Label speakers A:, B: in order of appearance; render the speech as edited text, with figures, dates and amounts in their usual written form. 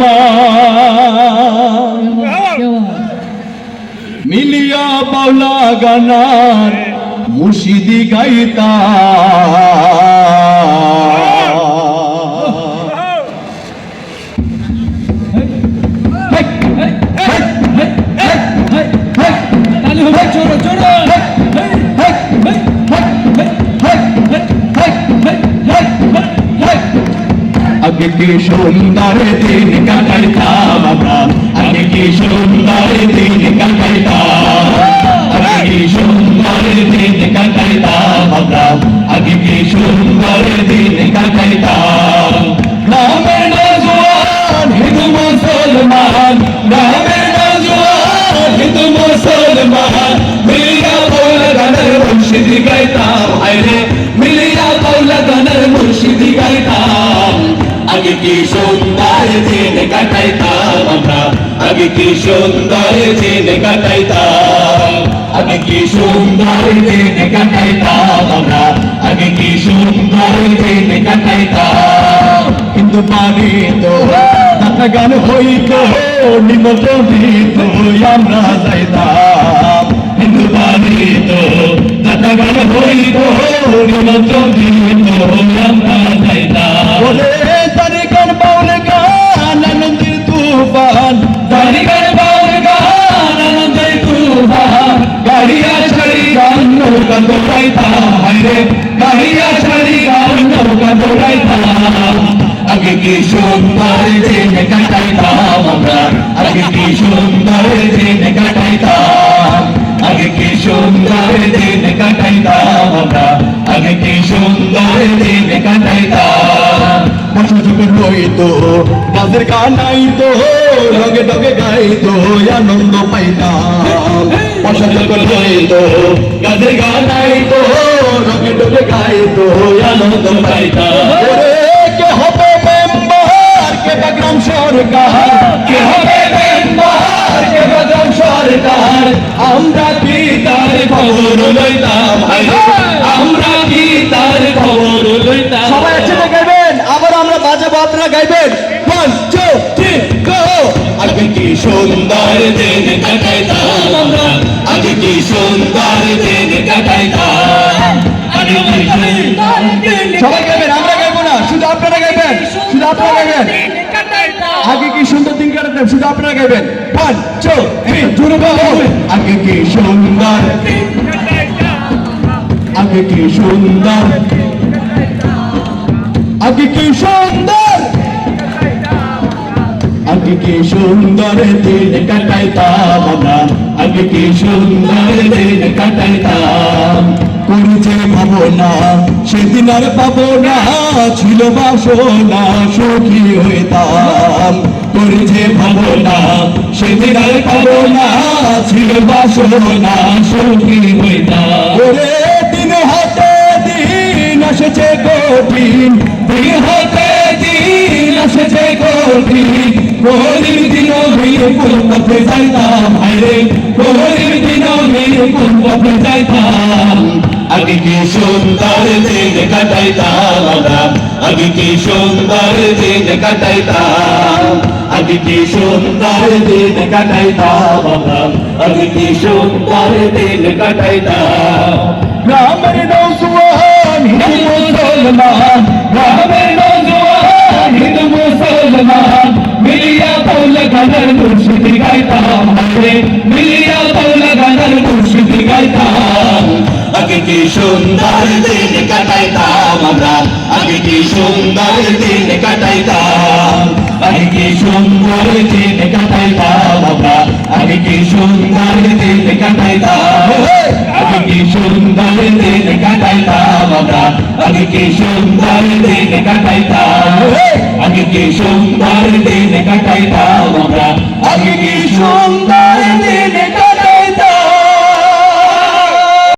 A: মুসলমান মিলিয়া বাউলা গানার মুর্শিদি গাইতা আগে কি সুন্দর দিন কাটাইতাম আমরা আগে কি সুন্দর দিন কাটাইতাম আগে কি সুন্দর দিন কাটাইতাম আমরা আগে কি সুন্দর দিন কাটাইতাম গ্রামের নওজোয়ান হিন্দু মুসলমান গ্রামের নওজোয়ান হিন্দু মুসলমান মিলিয়া বাউলা গানের মুর্শিদি গাইতাম হায়রে মিলিয়া বাউলা গানের মুর্শিদি গাইতাম আগে কি সুন্দর দিন কাটাইতাম আমরা আগে কি সুন্দর দিন কাটাইতাম আগে কি সুন্দর দিন কাটাইতাম আমরা আগে কি সুন্দর দিন কাটাইতাম কিন্তু পারি তো নাচা গান হইতো নিমন্ত্রণ দিত আমরা যাইতাম কিন্তু পারি তো নাচা গান হইতো নিমন্ত্রণ দিত আমরা যাইতাম তারিকার বাউল গান আনন্দের তুফান তারিকার বাউল গান আনন্দের তুফান গাড়িয়া ছাড়ি গান নৌকা দৌড়াইতাম হায়রে গাড়িয়া ছাড়ি গান নৌকা দৌড়াইতাম আগে কি সুন্দর দিন কাটাইতাম আমরা আগে কি সুন্দর দিন কাটাইতাম আগে কি সুন্দর দিন কাটাইতাম আমরা আগে কি সুন্দর দিন কাটাইতাম বসা যখন হইতো গাছের গান আইতো রগে ডগে গাইতো আনন্দ পাইতাম বসা যখন হইতো গাছের গান আইতো রগে ডগে গাইতো আনন্দ পাইতাম কে হবে মেম্বার কে বাগ্রাম সরকার কে হবে মেম্বার কে বাগ্রাম সরকার আমরা কি তার খবর লইতাম আমরা কি তার খবর লইতাম সবাই একসাথে গাইবেন আবার আমরা বাজাবো আপনারা গাইবেন 1 2 3 গো আগে কি সুন্দর দিন কাটাইতাম আমরা আগে কি সুন্দর দিন কাটাইতাম আগে কি সুন্দর দিন সবাই গাইবেন আমরা গাইবো না শুধু আপনারা গাইবেন শুধু আপনারা গাইবেন আগে কি সুন্দর দিন কাটাইতাম শুধু আপনারা গাইবেন 1 2 3 জোরে বলো আগে কি সুন্দর দিন কাটাইতাম আগে কি সুন্দর আগে কি সুন্দর আগে কি সুন্দর দিন কাটাইতাম আমরা আগে কি সুন্দর দিন কাটাইতাম করেছে ভাবনা সেদিন আর পাবো না ছিল বাসনা সুখী হইতাম করেছে ভাবনা সেদিন আর পাবো না ছিল বাসনা সুখী হইতাম ওরে দিন হাতে দিন আসছে কঠিন দিন হাতে দিন আসছে কঠিন কোহির দিন কোন পথে যাইতাম হায়রে কোহির দিন কোন পথে যাইতাম আগে কি সুন্দর দিন কাটাইতাম আমরা আগে কি সুন্দর দিন কাটাইতাম আগে কি সুন্দর দিন কাটাইতাম আমরা আগে কি সুন্দর দিন কাটাইতাম গ্রামের নওজোয়ান হিন্দু মুসলমান গ্রামের নওজোয়ান হিন্দু মুসলমান মিলিয়া বাউলা গানের মুর্শিদি গাইতাম হায়রে মিলিয়া বাউলা গানের মুর্শিদি গাইতাম আগে কি সুন্দর দিন কাটাইতাম আমরা আগে কি সুন্দর দিন কাটাইতাম আগে কি সুন্দর দিন কাটাইতাম আমরা আগে কি সুন্দর দিন কাটাইতাম আগে কি সুন্দর দিন কাটাইতাম আমরা আগে কি সুন্দর দিন কাটাইতাম আগে কি সুন্দর দিন কাটাইতাম আমরা আগে কি সুন্দর